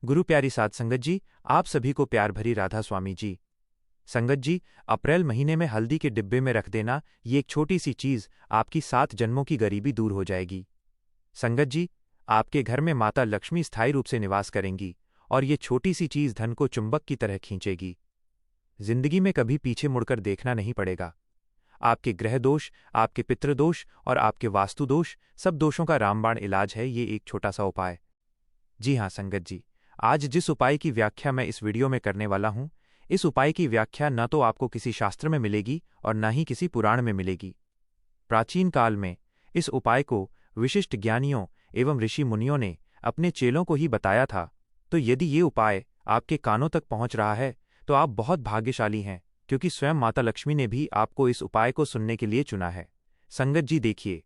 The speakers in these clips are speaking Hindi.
गुरु प्यारी साध संगत जी, आप सभी को प्यार भरी राधा स्वामी जी। संगत जी, अप्रैल महीने में हल्दी के डिब्बे में रख देना, ये एक छोटी सी चीज़ आपकी 7 जन्मों की गरीबी दूर हो जाएगी। संगत जी, आपके घर में माता लक्ष्मी स्थायी रूप से निवास करेंगी और ये छोटी सी चीज़ धन को चुंबक की तरह खींचेगी। जिंदगी में कभी पीछे मुड़कर देखना नहीं पड़ेगा। आपके ग्रह दोष, आपके पितृदोष और आपके वास्तु दोष, सब दोषों का रामबाण इलाज है ये एक छोटा सा उपाय। जी हाँ संगत जी, आज जिस उपाय की व्याख्या मैं इस वीडियो में करने वाला हूँ, इस उपाय की व्याख्या न तो आपको किसी शास्त्र में मिलेगी और न ही किसी पुराण में मिलेगी। प्राचीन काल में इस उपाय को विशिष्ट ज्ञानियों एवं ऋषि मुनियों ने अपने चेलों को ही बताया था। तो यदि ये उपाय आपके कानों तक पहुंच रहा है तो आप बहुत भाग्यशाली हैं, क्योंकि स्वयं माता लक्ष्मी ने भी आपको इस उपाय को सुनने के लिए चुना है। संगत जी देखिए,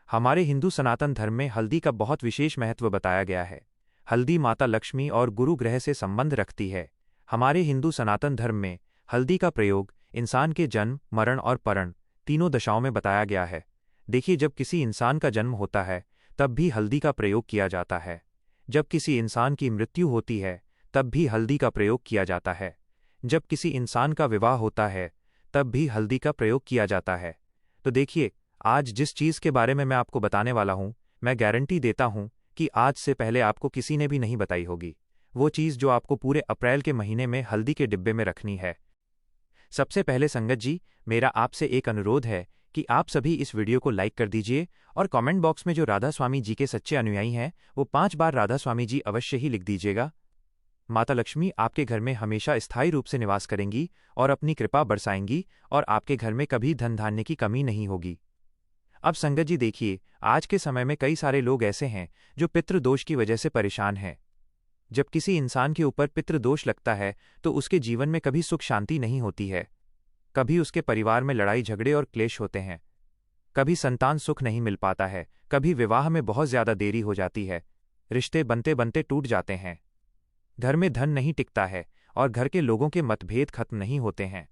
हमारे हिंदू सनातन धर्म में हल्दी का बहुत विशेष महत्व बताया गया है। हल्दी माता लक्ष्मी और गुरु ग्रह से संबंध रखती है। हमारे हिंदू सनातन धर्म में हल्दी का प्रयोग इंसान के जन्म, मरण और परण तीनों दशाओं में बताया गया है। देखिए, जब किसी इंसान का जन्म होता है तब भी हल्दी का प्रयोग किया जाता है। जब किसी इंसान की मृत्यु होती है तब भी हल्दी का प्रयोग किया जाता है। जब किसी इंसान का विवाह होता है तब भी हल्दी का प्रयोग किया जाता है। तो देखिए, आज जिस चीज़ के बारे में मैं आपको बताने वाला हूँ, मैं गारंटी देता हूँ कि आज से पहले आपको किसी ने भी नहीं बताई होगी। वो चीज़ जो आपको पूरे अप्रैल के महीने में हल्दी के डिब्बे में रखनी है। सबसे पहले संगत जी, मेरा आपसे एक अनुरोध है कि आप सभी इस वीडियो को लाइक कर दीजिए और कमेंट बॉक्स में जो राधा स्वामी जी के सच्चे अनुयायी हैं वो 5 बार राधा स्वामी जी अवश्य ही लिख दीजिएगा। माता लक्ष्मी आपके घर में हमेशा स्थायी रूप से निवास करेंगी और अपनी कृपा बरसाएंगी और आपके घर में कभी धन धान्य की कमी नहीं होगी। अब संगत जी देखिए, आज के समय में कई सारे लोग ऐसे हैं जो पितृदोष की वजह से परेशान हैं। जब किसी इंसान के ऊपर पितृदोष लगता है तो उसके जीवन में कभी सुख शांति नहीं होती है। कभी उसके परिवार में लड़ाई झगड़े और क्लेश होते हैं। कभी संतान सुख नहीं मिल पाता है। कभी विवाह में बहुत ज्यादा देरी हो जाती है। रिश्ते बनते बनते टूट जाते हैं। घर में धन नहीं टिकता है और घर के लोगों के मतभेद खत्म नहीं होते हैं।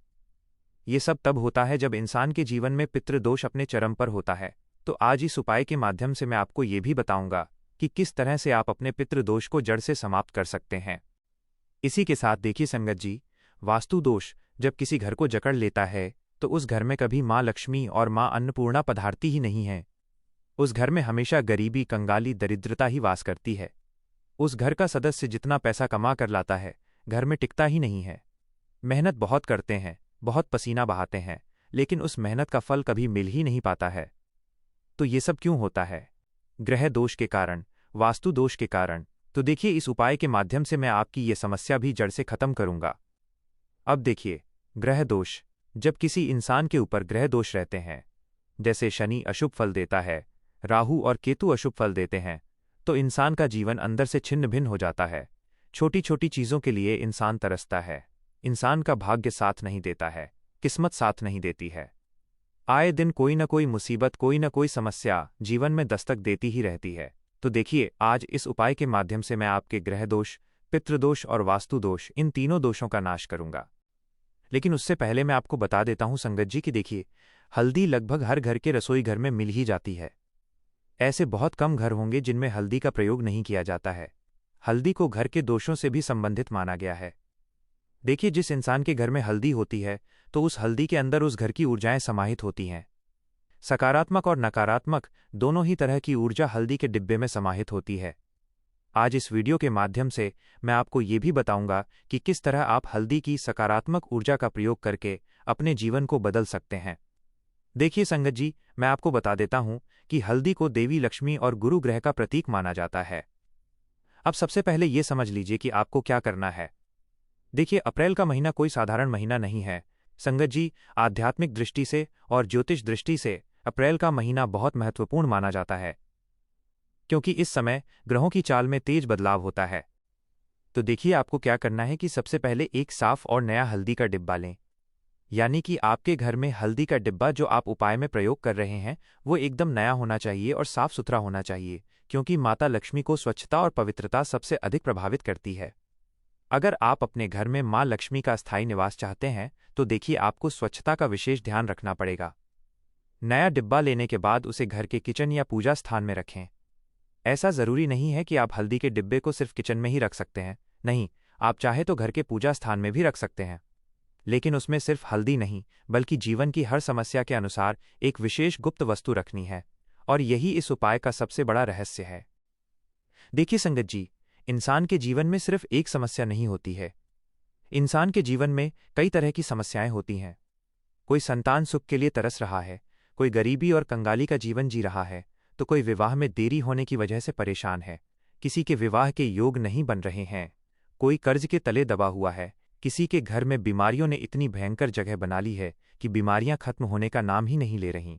ये सब तब होता है जब इंसान के जीवन में पितृदोष अपने चरम पर होता है। तो आज इस उपाय के माध्यम से मैं आपको ये भी बताऊंगा कि किस तरह से आप अपने पितृदोष को जड़ से समाप्त कर सकते हैं। इसी के साथ देखिए संगत जी, वास्तु दोष जब किसी घर को जकड़ लेता है तो उस घर में कभी माँ लक्ष्मी और माँ अन्नपूर्णा पधारती ही नहीं है। उस घर में हमेशा गरीबी, कंगाली, दरिद्रता ही वास करती है। उस घर का सदस्य जितना पैसा कमा कर लाता है, घर में टिकता ही नहीं है। मेहनत बहुत करते हैं, बहुत पसीना बहाते हैं, लेकिन उस मेहनत का फल कभी मिल ही नहीं पाता है। तो ये सब क्यों होता है? ग्रह दोष के कारण, वास्तु दोष के कारण। तो देखिए, इस उपाय के माध्यम से मैं आपकी ये समस्या भी जड़ से खत्म करूंगा। अब देखिए, ग्रह दोष जब किसी इंसान के ऊपर ग्रह दोष रहते हैं, जैसे शनि अशुभ फल देता है, राहु और केतु अशुभ फल देते हैं, तो इंसान का जीवन अंदर से छिन्न भिन्न हो जाता है। छोटी छोटी चीज़ों के लिए इंसान तरसता है। इंसान का भाग्य साथ नहीं देता है, किस्मत साथ नहीं देती है। आए दिन कोई न कोई मुसीबत, कोई न कोई समस्या जीवन में दस्तक देती ही रहती है। तो देखिए, आज इस उपाय के माध्यम से मैं आपके ग्रह दोष, पितृदोष और वास्तु दोष, इन तीनों दोषों का नाश करूंगा। लेकिन उससे पहले मैं आपको बता देता हूं संगत जी कि देखिए, हल्दी लगभग हर घर के रसोई घर में मिल ही जाती है। ऐसे बहुत कम घर होंगे जिनमें हल्दी का प्रयोग नहीं किया जाता है। हल्दी को घर के दोषों से भी संबंधित माना गया है। देखिए, जिस इंसान के घर में हल्दी होती है तो उस हल्दी के अंदर उस घर की ऊर्जाएं समाहित होती हैं। सकारात्मक और नकारात्मक दोनों ही तरह की ऊर्जा हल्दी के डिब्बे में समाहित होती है। आज इस वीडियो के माध्यम से मैं आपको ये भी बताऊंगा कि किस तरह आप हल्दी की सकारात्मक ऊर्जा का प्रयोग करके अपने जीवन को बदल सकते हैं। देखिए संगत जी, मैं आपको बता देता हूं कि हल्दी को देवी लक्ष्मी और गुरु ग्रह का प्रतीक माना जाता है। अब सबसे पहले ये समझ लीजिए कि आपको क्या करना है। देखिए, अप्रैल का महीना कोई साधारण महीना नहीं है संगत जी। आध्यात्मिक दृष्टि से और ज्योतिष दृष्टि से अप्रैल का महीना बहुत महत्वपूर्ण माना जाता है, क्योंकि इस समय ग्रहों की चाल में तेज बदलाव होता है। तो देखिए, आपको क्या करना है कि सबसे पहले एक साफ और नया हल्दी का डिब्बा लें। यानी कि आपके घर में हल्दी का डिब्बा जो आप उपाय में प्रयोग कर रहे हैं वो एकदम नया होना चाहिए और साफ सुथरा होना चाहिए, क्योंकि माता लक्ष्मी को स्वच्छता और पवित्रता सबसे अधिक प्रभावित करती है। अगर आप अपने घर में माँ लक्ष्मी का स्थायी निवास चाहते हैं तो देखिए, आपको स्वच्छता का विशेष ध्यान रखना पड़ेगा। नया डिब्बा लेने के बाद उसे घर के किचन या पूजा स्थान में रखें। ऐसा ज़रूरी नहीं है कि आप हल्दी के डिब्बे को सिर्फ किचन में ही रख सकते हैं, नहीं, आप चाहे तो घर के पूजा स्थान में भी रख सकते हैं। लेकिन उसमें सिर्फ हल्दी नहीं, बल्कि जीवन की हर समस्या के अनुसार एक विशेष गुप्त वस्तु रखनी है, और यही इस उपाय का सबसे बड़ा रहस्य है। देखिए संगत जी, इंसान के जीवन में सिर्फ एक समस्या नहीं होती है। इंसान के जीवन में कई तरह की समस्याएं होती हैं। कोई संतान सुख के लिए तरस रहा है, कोई गरीबी और कंगाली का जीवन जी रहा है, तो कोई विवाह में देरी होने की वजह से परेशान है, किसी के विवाह के योग नहीं बन रहे हैं, कोई कर्ज के तले दबा हुआ है, किसी के घर में बीमारियों ने इतनी भयंकर जगह बना ली है कि बीमारियां खत्म होने का नाम ही नहीं ले रहीं।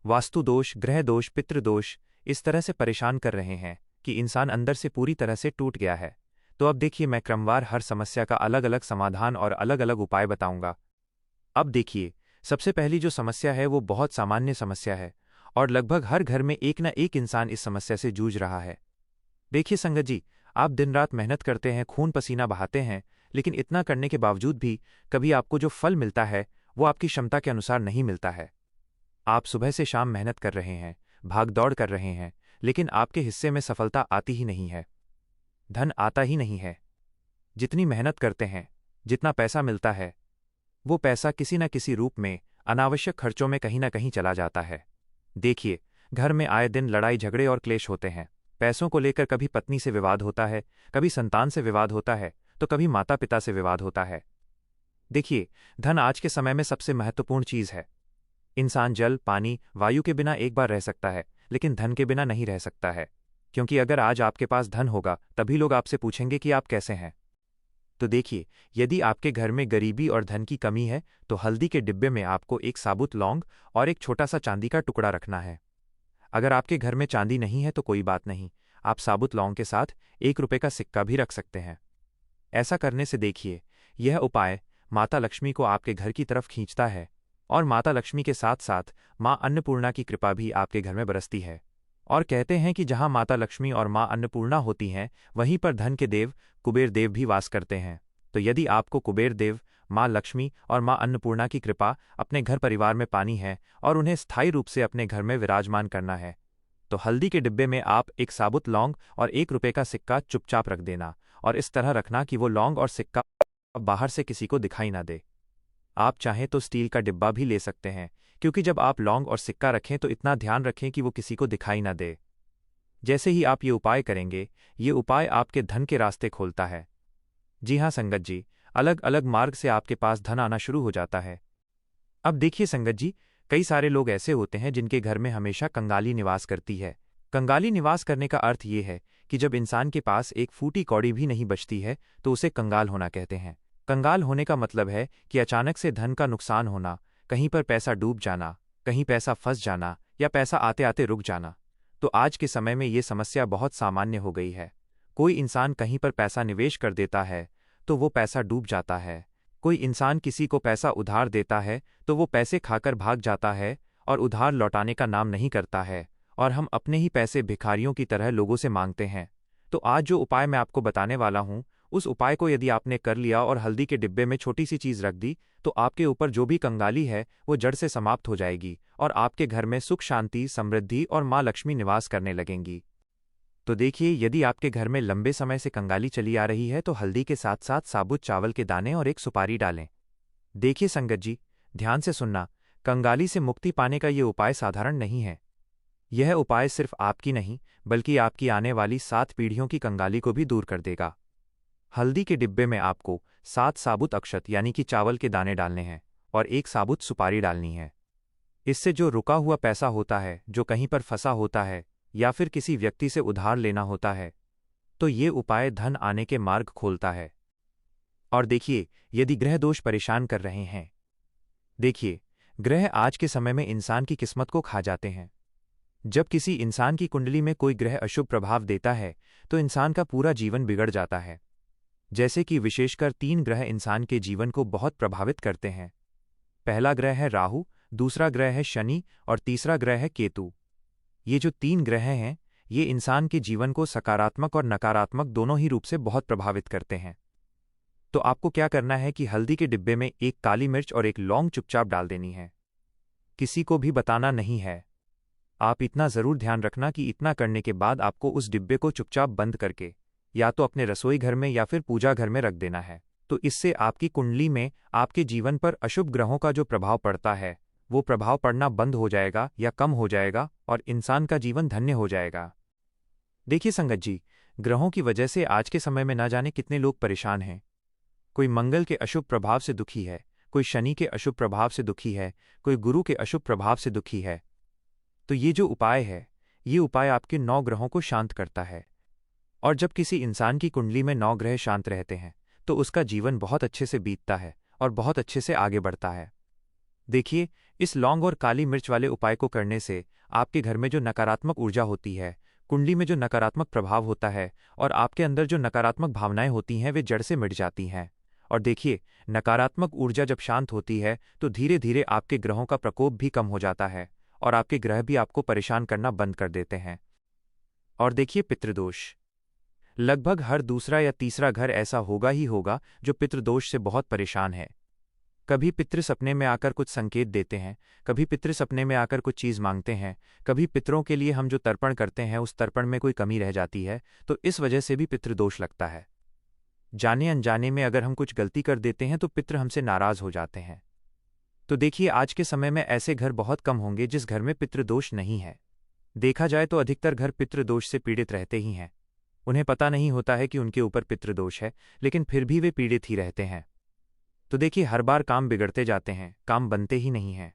वास्तु दोष, ग्रह दोष, पितृदोष इस तरह से परेशान कर रहे हैं कि इंसान अंदर से पूरी तरह से टूट गया है। तो अब देखिए, मैं क्रमवार हर समस्या का अलग अलग समाधान और अलग अलग उपाय बताऊंगा। अब देखिए, सबसे पहली जो समस्या है वो बहुत सामान्य समस्या है, और लगभग हर घर में एक न एक इंसान इस समस्या से जूझ रहा है। देखिए संगत जी, आप दिन रात मेहनत करते हैं, खून पसीना बहाते हैं, लेकिन इतना करने के बावजूद भी कभी आपको जो फल मिलता है वो आपकी क्षमता के अनुसार नहीं मिलता है। आप सुबह से शाम मेहनत कर रहे हैं, भाग दौड़ कर रहे हैं, लेकिन आपके हिस्से में सफलता आती ही नहीं है, धन आता ही नहीं है। जितनी मेहनत करते हैं, जितना पैसा मिलता है, वो पैसा किसी न किसी रूप में अनावश्यक खर्चों में कहीं न कहीं चला जाता है। देखिए, घर में आए दिन लड़ाई झगड़े और क्लेश होते हैं। पैसों को लेकर कभी पत्नी से विवाद होता है, कभी संतान से विवाद होता है, तो कभी माता पिता से विवाद होता है। देखिए, धन आज के समय में सबसे महत्वपूर्ण चीज है। इंसान जल, पानी, वायु के बिना एक बार रह सकता है, लेकिन धन के बिना नहीं रह सकता है, क्योंकि अगर आज आपके पास धन होगा तभी लोग आपसे पूछेंगे कि आप कैसे हैं। तो देखिए, यदि आपके घर में गरीबी और धन की कमी है, तो हल्दी के डिब्बे में आपको एक साबुत लौंग और एक छोटा सा चांदी का टुकड़ा रखना है। अगर आपके घर में चांदी नहीं है तो कोई बात नहीं, आप साबुत लौंग के साथ ₹1 का सिक्का भी रख सकते हैं। ऐसा करने से देखिए, यह उपाय माता लक्ष्मी को आपके घर की तरफ खींचता है, और माता लक्ष्मी के साथ साथ माँ अन्नपूर्णा की कृपा भी आपके घर में बरसती है। और कहते हैं कि जहाँ माता लक्ष्मी और माँ अन्नपूर्णा होती हैं, वहीं पर धन के देव कुबेर देव भी वास करते हैं। तो यदि आपको कुबेर देव, माँ लक्ष्मी और माँ अन्नपूर्णा की कृपा अपने घर परिवार में पानी है और उन्हें स्थायी रूप से अपने घर में विराजमान करना है, तो हल्दी के डिब्बे में आप एक साबुत लौंग और ₹1 का सिक्का चुपचाप रख देना, और इस तरह रखना कि वो लौंग और सिक्का बाहर से किसी को दिखाई ना दे। आप चाहें तो स्टील का डिब्बा भी ले सकते हैं, क्योंकि जब आप लौंग और सिक्का रखें तो इतना ध्यान रखें कि वो किसी को दिखाई ना दे। जैसे ही आप ये उपाय करेंगे, ये उपाय आपके धन के रास्ते खोलता है। जी हाँ संगत जी, अलग अलग मार्ग से आपके पास धन आना शुरू हो जाता है। अब देखिए संगत जी, कई सारे लोग ऐसे होते हैं जिनके घर में हमेशा कंगाली निवास करती है। कंगाली निवास करने का अर्थ ये है कि जब इंसान के पास एक फूटी कौड़ी भी नहीं बचती है तो उसे कंगाल होना कहते हैं। कंगाल होने का मतलब है कि अचानक से धन का नुकसान होना, कहीं पर पैसा डूब जाना, कहीं पैसा फंस जाना, या पैसा आते आते रुक जाना। तो आज के समय में ये समस्या बहुत सामान्य हो गई है। कोई इंसान कहीं पर पैसा निवेश कर देता है तो वो पैसा डूब जाता है। कोई इंसान किसी को पैसा उधार देता है तो वो पैसे खाकर भाग जाता है और उधार लौटाने का नाम नहीं करता है, और हम अपने ही पैसे भिखारियों की तरह लोगों से मांगते हैं। तो आज जो उपाय मैं आपको बताने वाला हूँ, उस उपाय को यदि आपने कर लिया और हल्दी के डिब्बे में छोटी सी चीज रख दी, तो आपके ऊपर जो भी कंगाली है वो जड़ से समाप्त हो जाएगी, और आपके घर में सुख, शांति, समृद्धि और माँ लक्ष्मी निवास करने लगेंगी। तो देखिए, यदि आपके घर में लंबे समय से कंगाली चली आ रही है तो हल्दी के साथ साथ साबुत चावल के दाने और एक सुपारी डालें। देखिए संगत जी, ध्यान से सुनना, कंगाली से मुक्ति पाने का ये उपाय साधारण नहीं है। यह उपाय सिर्फ आपकी नहीं, बल्कि आपकी आने वाली 7 पीढ़ियों की कंगाली को भी दूर कर देगा। हल्दी के डिब्बे में आपको 7 साबुत अक्षत यानी कि चावल के दाने डालने हैं, और एक साबुत सुपारी डालनी है। इससे जो रुका हुआ पैसा होता है, जो कहीं पर फंसा होता है, या फिर किसी व्यक्ति से उधार लेना होता है, तो ये उपाय धन आने के मार्ग खोलता है। और देखिए, यदि ग्रह दोष परेशान कर रहे हैं, देखिए, ग्रह आज के समय में इंसान की किस्मत को खा जाते हैं। जब किसी इंसान की कुंडली में कोई ग्रह अशुभ प्रभाव देता है तो इंसान का पूरा जीवन बिगड़ जाता है। जैसे कि विशेषकर 3 ग्रह इंसान के जीवन को बहुत प्रभावित करते हैं। पहला ग्रह है राहु, दूसरा ग्रह है शनि और तीसरा ग्रह है केतु। ये जो 3 ग्रह हैं, ये इंसान के जीवन को सकारात्मक और नकारात्मक दोनों ही रूप से बहुत प्रभावित करते हैं। तो आपको क्या करना है कि हल्दी के डिब्बे में एक काली मिर्च और एक लौंग चुपचाप डाल देनी है। किसी को भी बताना नहीं है। आप इतना ज़रूर ध्यान रखना कि इतना करने के बाद आपको उस डिब्बे को चुपचाप बंद करके या तो अपने रसोई घर में या फिर पूजा घर में रख देना है। तो इससे आपकी कुंडली में आपके जीवन पर अशुभ ग्रहों का जो प्रभाव पड़ता है वो प्रभाव पड़ना बंद हो जाएगा या कम हो जाएगा और इंसान का जीवन धन्य हो जाएगा। देखिए संगत जी, ग्रहों की वजह से आज के समय में ना जाने कितने लोग परेशान हैं। कोई मंगल के अशुभ प्रभाव से दुखी है, कोई शनि के अशुभ प्रभाव से दुखी है, कोई गुरु के अशुभ प्रभाव से दुखी है। तो ये जो उपाय है, ये उपाय आपके 9 ग्रहों को शांत करता है। और जब किसी इंसान की कुंडली में 9 ग्रह शांत रहते हैं तो उसका जीवन बहुत अच्छे से बीतता है और बहुत अच्छे से आगे बढ़ता है। देखिए, इस लौंग और काली मिर्च वाले उपाय को करने से आपके घर में जो नकारात्मक ऊर्जा होती है, कुंडली में जो नकारात्मक प्रभाव होता है और आपके अंदर जो नकारात्मक भावनाएं होती हैं वे जड़ से मिट जाती हैं। और देखिए, नकारात्मक ऊर्जा जब शांत होती है तो धीरे धीरे आपके ग्रहों का प्रकोप भी कम हो जाता है और आपके ग्रह भी आपको परेशान करना बंद कर देते हैं। और देखिए, पितृदोष, लगभग हर दूसरा या तीसरा घर ऐसा होगा ही होगा जो पितृदोष से बहुत परेशान है। कभी पितृ सपने में आकर कुछ संकेत देते हैं, कभी पितृ सपने में आकर कुछ चीज़ मांगते हैं, कभी पितरों के लिए हम जो तर्पण करते हैं उस तर्पण में कोई कमी रह जाती है, तो इस वजह से भी पितृदोष लगता है। जाने अनजाने में अगर हम कुछ गलती कर देते हैं तो पितृ हमसे नाराज हो जाते हैं। तो देखिए, आज के समय में ऐसे घर बहुत कम होंगे जिस घर में पितृदोष नहीं है। देखा जाए तो अधिकतर घर पितृदोष से पीड़ित रहते ही हैं। उन्हें पता नहीं होता है कि उनके ऊपर पितृदोष है, लेकिन फिर भी वे पीड़ित ही रहते हैं। तो देखिए, हर बार काम बिगड़ते जाते हैं, काम बनते ही नहीं हैं।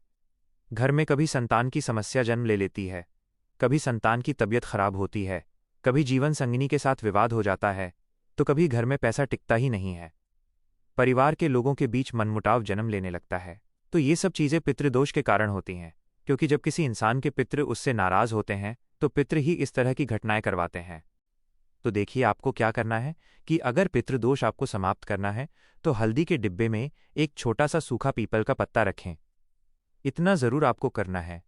घर में कभी संतान की समस्या जन्म ले लेती है, कभी संतान की तबीयत खराब होती है, कभी जीवन संगिनी के साथ विवाद हो जाता है, तो कभी घर में पैसा टिकता ही नहीं है। परिवार के लोगों के बीच मनमुटाव जन्म लेने लगता है। तो ये सब चीज़ें पितृदोष के कारण होती हैं, क्योंकि जब किसी इंसान के पितृ उससे नाराज होते हैं तो पितृ ही इस तरह की घटनाएं करवाते हैं। तो देखिए, आपको क्या करना है कि अगर पितृदोष आपको समाप्त करना है तो हल्दी के डिब्बे में एक छोटा सा सूखा पीपल का पत्ता रखें। इतना ज़रूर आपको करना है।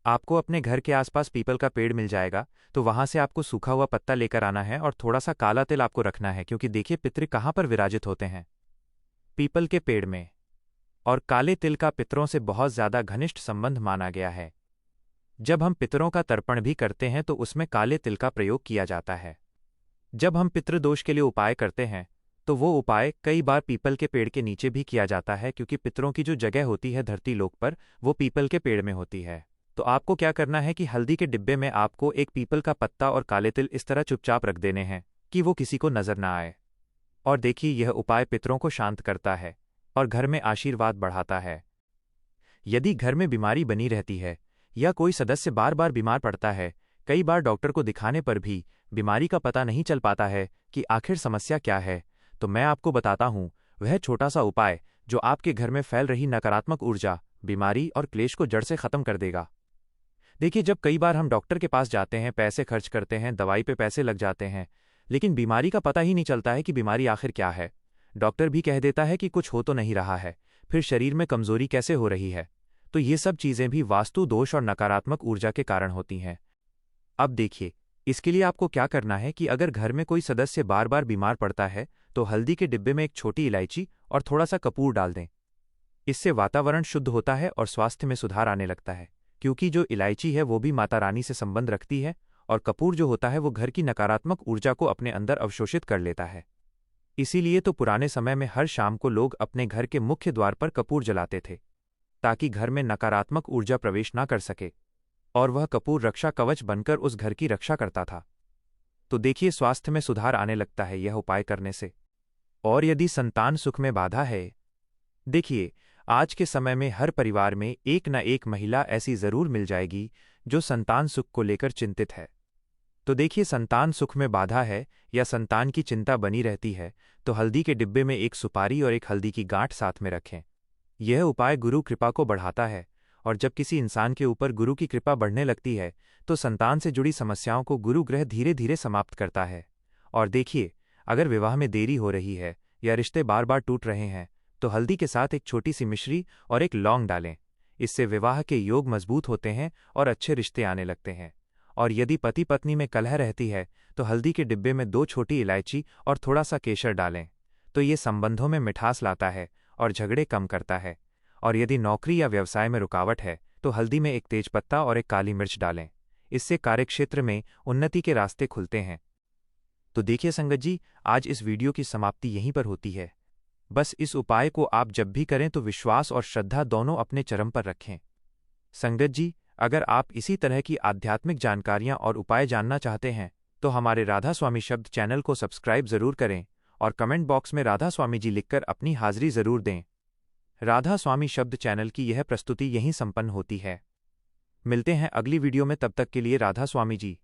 आपको अपने घर के आसपास पीपल का पेड़ मिल जाएगा, तो वहां से आपको सूखा हुआ पत्ता लेकर आना है और थोड़ा सा काला तिल आपको रखना है, क्योंकि देखिए पितृ कहाँ पर विराजित होते हैं, पीपल के पेड़ में। और काले तिल का पितरों से बहुत ज्यादा घनिष्ठ संबंध माना गया है। जब हम पितरों का तर्पण भी करते हैं तो उसमें काले तिल का प्रयोग किया जाता है। जब हम पितृदोष के लिए उपाय करते हैं तो वो उपाय कई बार पीपल के पेड़ के नीचे भी किया जाता है, क्योंकि पितरों की जो जगह होती है धरती लोक पर वो पीपल के पेड़ में होती है। तो आपको क्या करना है कि हल्दी के डिब्बे में आपको एक पीपल का पत्ता और काले तिल इस तरह चुपचाप रख देने हैं कि वो किसी को नजर ना आए। और देखिए, यह उपाय पितरों को शांत करता है और घर में आशीर्वाद बढ़ाता है। यदि घर में बीमारी बनी रहती है या कोई सदस्य बार बार बीमार पड़ता है, कई बार डॉक्टर को दिखाने पर भी बीमारी का पता नहीं चल पाता है कि आखिर समस्या क्या है, तो मैं आपको बताता हूं वह छोटा सा उपाय जो आपके घर में फैल रही नकारात्मक ऊर्जा, बीमारी और क्लेश को जड़ से खत्म कर देगा। देखिए, जब कई बार हम डॉक्टर के पास जाते हैं, पैसे खर्च करते हैं, दवाई पे पैसे लग जाते हैं, लेकिन बीमारी का पता ही नहीं चलता है कि बीमारी आखिर क्या है। डॉक्टर भी कह देता है कि कुछ हो तो नहीं रहा है, फिर शरीर में कमजोरी कैसे हो रही है। तो ये सब चीजें भी वास्तु दोष और नकारात्मक ऊर्जा के कारण होती हैं। अब देखिए, इसके लिए आपको क्या करना है कि अगर घर में कोई सदस्य बार बार बीमार पड़ता है तो हल्दी के डिब्बे में एक छोटी इलायची और थोड़ा सा कपूर डाल दें। इससे वातावरण शुद्ध होता है और स्वास्थ्य में सुधार आने लगता है, क्योंकि जो इलायची है वो भी माता रानी से संबंध रखती है और कपूर जो होता है वो घर की नकारात्मक ऊर्जा को अपने अंदर अवशोषित कर लेता है। इसीलिए तो पुराने समय में हर शाम को लोग अपने घर के मुख्य द्वार पर कपूर जलाते थे, ताकि घर में नकारात्मक ऊर्जा प्रवेश ना कर सके, और वह कपूर रक्षा कवच बनकर उस घर की रक्षा करता था। तो देखिए, स्वास्थ्य में सुधार आने लगता है यह उपाय करने से। और यदि संतान सुख में बाधा है, देखिए, आज के समय में हर परिवार में एक न एक महिला ऐसी जरूर मिल जाएगी जो संतान सुख को लेकर चिंतित है। तो देखिए, संतान सुख में बाधा है या संतान की चिंता बनी रहती है तो हल्दी के डिब्बे में एक सुपारी और एक हल्दी की गांठ साथ में रखें। यह उपाय गुरु कृपा को बढ़ाता है, और जब किसी इंसान के ऊपर गुरु की कृपा बढ़ने लगती है तो संतान से जुड़ी समस्याओं को गुरु ग्रह धीरे धीरे समाप्त करता है। और देखिए, अगर विवाह में देरी हो रही है या रिश्ते बार बार टूट रहे हैं तो हल्दी के साथ एक छोटी सी मिश्री और एक लौंग डालें। इससे विवाह के योग मजबूत होते हैं और अच्छे रिश्ते आने लगते हैं। और यदि पति पत्नी में कलह रहती है तो हल्दी के डिब्बे में 2 छोटी इलायची और थोड़ा सा केसर डालें। तो ये संबंधों में मिठास लाता है और झगड़े कम करता है। और यदि नौकरी या व्यवसाय में रुकावट है तो हल्दी में एक तेज पत्ता और एक काली मिर्च डालें। इससे कार्यक्षेत्र में उन्नति के रास्ते खुलते हैं। तो देखिए संगत जी, आज इस वीडियो की समाप्ति यहीं पर होती है। बस इस उपाय को आप जब भी करें तो विश्वास और श्रद्धा दोनों अपने चरम पर रखें। संगत जी, अगर आप इसी तरह की आध्यात्मिक जानकारियां और उपाय जानना चाहते हैं तो हमारे राधा स्वामी शब्द चैनल को सब्सक्राइब जरूर करें और कमेंट बॉक्स में राधा स्वामी जी लिखकर अपनी हाजिरी जरूर दें। राधा स्वामी शब्द चैनल की यह प्रस्तुति यहीं संपन्न होती है। मिलते हैं अगली वीडियो में, तब तक के लिए राधा स्वामी जी।